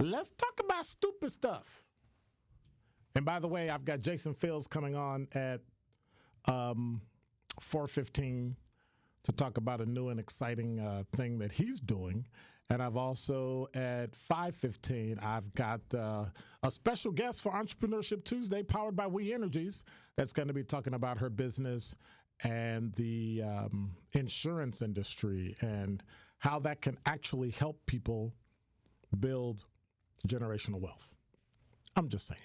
Let's talk about stupid stuff. And by the way, I've got Jason Fields coming on at 4:15 to talk about a new and exciting thing that he's doing. And I've also, at 5:15, I've got a special guest for Entrepreneurship Tuesday powered by We Energies that's going to be talking about her business and the insurance industry and how that can actually help people build generational wealth. I'm just saying.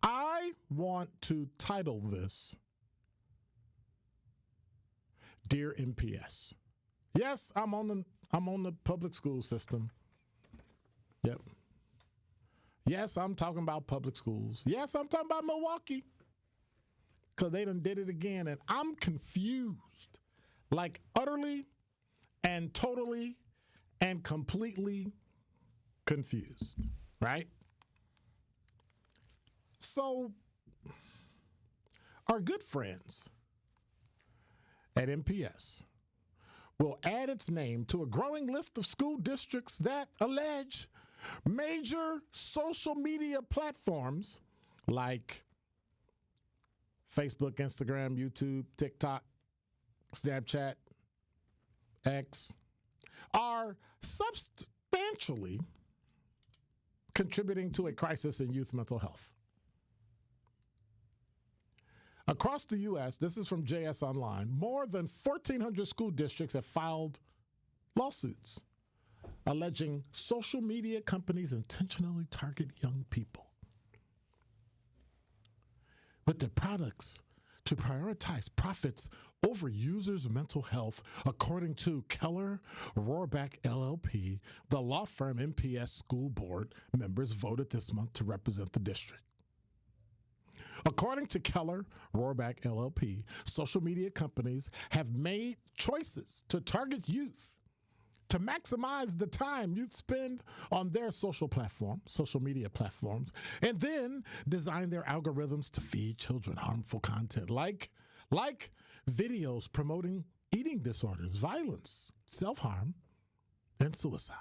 I want to title this, Dear MPS. Yes, I'm on the public school system. Yep. Yes, I'm talking about public schools. Yes, I'm talking about Milwaukee. Because they done did it again, and I'm confused. Like utterly and totally and completely confused. Right? So, our good friends at MPS will add its name to a growing list of school districts that allege major social media platforms like Facebook, Instagram, YouTube, TikTok, Snapchat, X are substantially contributing to a crisis in youth mental health. Across the U.S., this is from JS Online, more than 1,400 school districts have filed lawsuits alleging social media companies intentionally target young people with their products to prioritize profits over users' mental health, according to Keller Rohrbach LLP. The law firm MPS school board members voted this month to represent the district. According to Keller Rohrbach LLP, social media companies have made choices to target youth to maximize the time youth spend on their social media platforms, and then design their algorithms to feed children harmful content like videos promoting eating disorders, violence, self-harm, and suicide.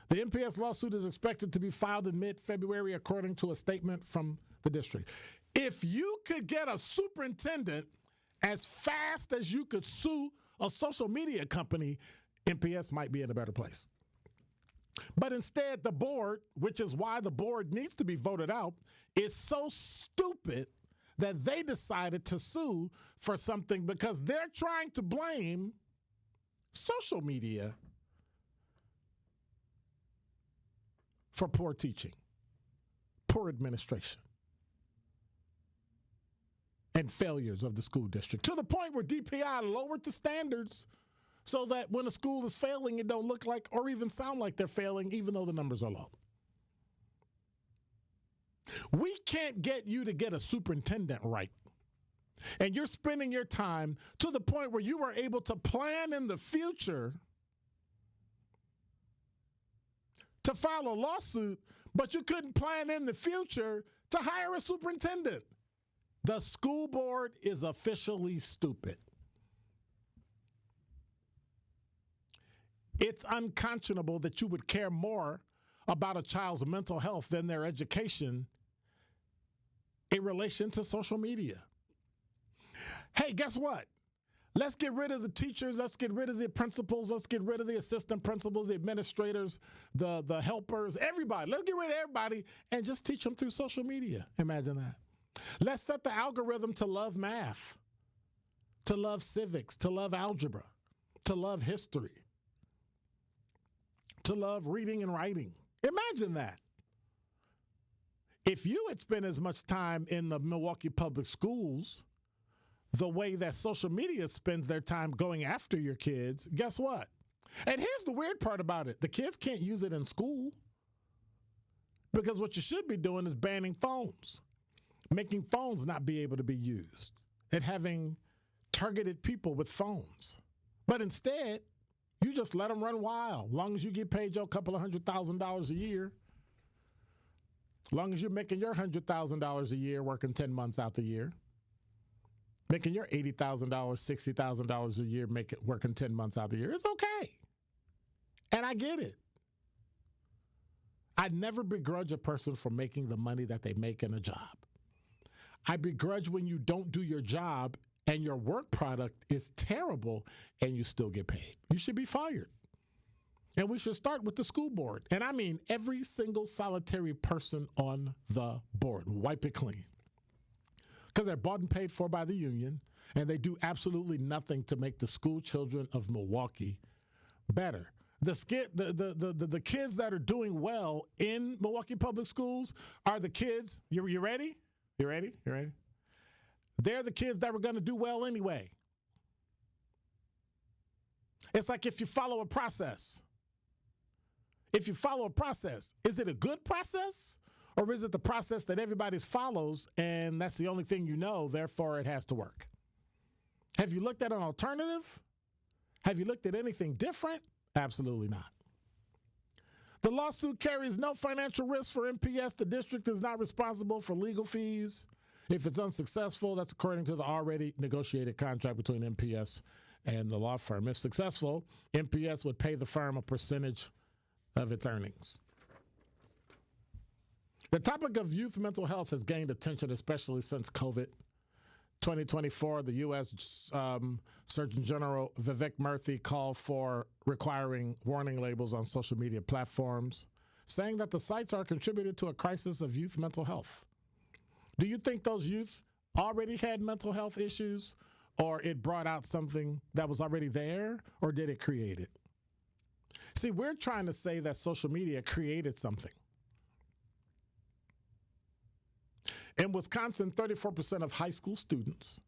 The MPS lawsuit is expected to be filed in mid-February, according to a statement from the district. If you could get a superintendent as fast as you could sue a social media company, MPS might be in a better place. But instead, the board, which is why the board needs to be voted out, is so stupid that they decided to sue for something because they're trying to blame social media for poor teaching, poor administration, and failures of the school district, to the point where DPI lowered the standards so that when a school is failing, it don't look like or even sound like they're failing, even though the numbers are low. We can't get you to get a superintendent right. And you're spending your time to the point where you were able to plan in the future to file a lawsuit, but you couldn't plan in the future to hire a superintendent. The school board is officially stupid. It's unconscionable that you would care more about a child's mental health than their education in relation to social media. Hey, guess what? Let's get rid of the teachers. Let's get rid of the principals. Let's get rid of the assistant principals, the administrators, the helpers, everybody. Let's get rid of everybody and just teach them through social media. Imagine that. Let's set the algorithm to love math, to love civics, to love algebra, to love history, to love reading and writing. Imagine that. If you had spent as much time in the Milwaukee public schools the way that social media spends their time going after your kids, guess what? And here's the weird part about it. The kids can't use it in school because what you should be doing is banning phones, making phones not be able to be used, and having targeted people with phones. But instead, you just let them run wild. Long as you get paid your couple of $100,000 a year, long as you're making your $100,000 a year working 10 months out the year, making your $80,000, $60,000 a year working 10 months out the year, it's okay. And I get it. I never begrudge a person for making the money that they make in a job. I begrudge when you don't do your job and your work product is terrible and you still get paid. You should be fired. And we should start with the school board. And I mean every single solitary person on the board. Wipe it clean. Because they're bought and paid for by the union, and they do absolutely nothing to make the school children of Milwaukee better. The kids that are doing well in Milwaukee Public Schools are the kids. You ready? You ready? You ready? They're the kids that were going to do well anyway. It's like if you follow a process. If you follow a process, is it a good process? Or is it the process that everybody follows and that's the only thing you know, therefore it has to work? Have you looked at an alternative? Have you looked at anything different? Absolutely not. The lawsuit carries no financial risk for MPS. The district is not responsible for legal fees. If it's unsuccessful, that's according to the already negotiated contract between MPS and the law firm. If successful, MPS would pay the firm a percentage of its earnings. The topic of youth mental health has gained attention, especially since COVID. 2024, the U.S. Surgeon General Vivek Murthy called for requiring warning labels on social media platforms, saying that the sites are contributed to a crisis of youth mental health. Do you think those youth already had mental health issues, or it brought out something that was already there, or did it create it? See, we're trying to say that social media created something. In Wisconsin, 34% of high school students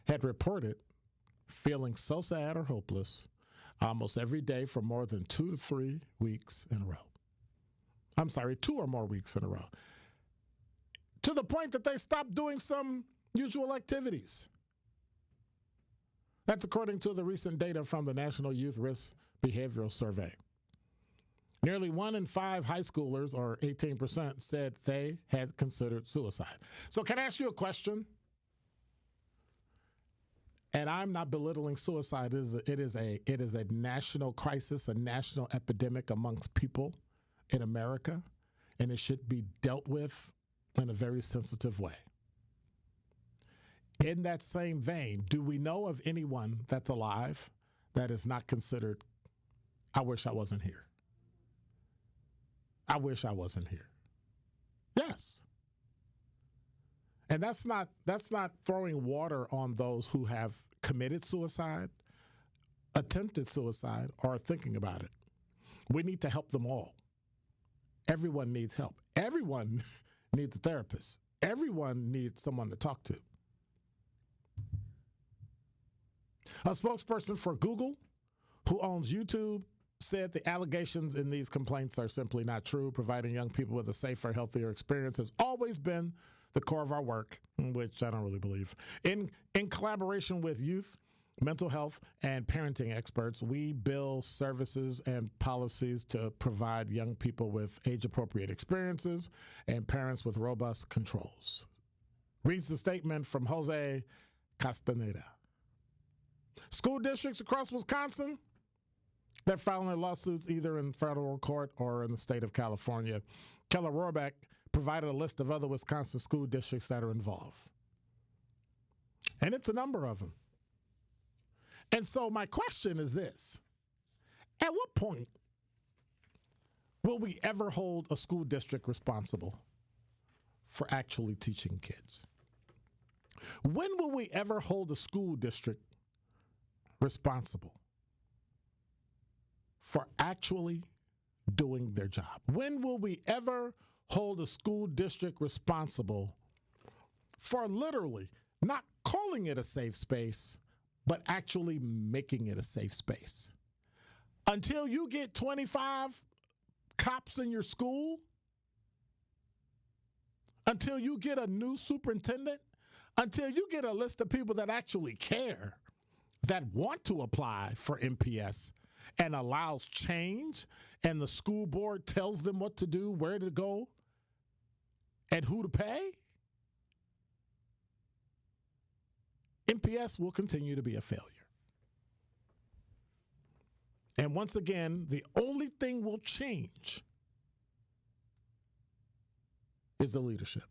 had reported feeling so sad or hopeless almost every day for more than 2 to 3 weeks in a row. I'm sorry, 2 or more weeks in a row. To the point that they stopped doing some usual activities. That's according to the recent data from the National Youth Risk Behavioral Survey. Nearly 1 in 5 high schoolers, or 18%, said they had considered suicide. So can I ask you a question? And I'm not belittling suicide. It is a national crisis, a national epidemic amongst people in America, and it should be dealt with in a very sensitive way. In that same vein, do we know of anyone that's alive that is not considered, I wish I wasn't here? I wish I wasn't here. Yes. And that's not throwing water on those who have committed suicide, attempted suicide, or are thinking about it. We need to help them all. Everyone needs help. Everyone needs a therapist. Everyone needs someone to talk to. A spokesperson for Google, who owns YouTube, said the allegations in these complaints are simply not true. Providing young people with a safer, healthier experience has always been the core of our work, which I don't really believe. In collaboration with youth, mental health, and parenting experts, we build services and policies to provide young people with age-appropriate experiences and parents with robust controls. Reads the statement from Jose Castaneda. School districts across Wisconsin, they're filing their lawsuits either in federal court or in the state of California. Keller Rohrbeck provided a list of other Wisconsin school districts that are involved. And it's a number of them. And so my question is this. At what point will we ever hold a school district responsible for actually teaching kids? When will we ever hold a school district responsible for actually doing their job? When will we ever hold a school district responsible for literally not calling it a safe space, but actually making it a safe space? Until you get 25 cops in your school, until you get a new superintendent, until you get a list of people that actually care, that want to apply for MPS and allows change, and the school board tells them what to do, where to go, and who to pay, MPS will continue to be a failure. And once again, the only thing will change is the leadership.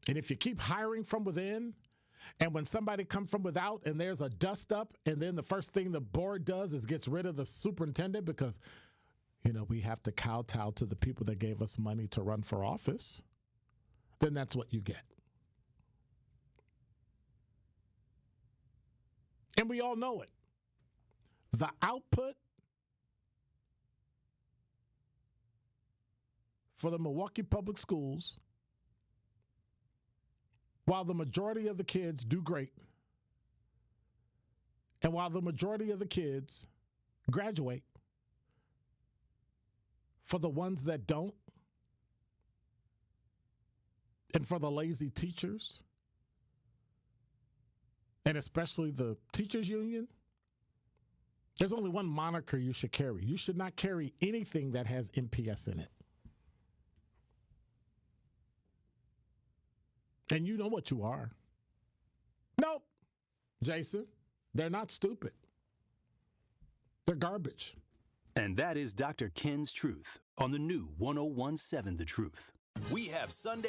And if you keep hiring from within, and when somebody comes from without and there's a dust up, and then the first thing the board does is gets rid of the superintendent because, we have to kowtow to the people that gave us money to run for office, then that's what you get. And we all know it. The output for the Milwaukee Public Schools, while the majority of the kids do great, and while the majority of the kids graduate, for the ones that don't, and for the lazy teachers, and especially the teachers union, there's only one moniker you should carry. You should not carry anything that has MPS in it. And you know what you are. Nope, Jason, they're not stupid. They're garbage. And that is Dr. Ken's Truth on the new 101.7 The Truth. We have Sunday.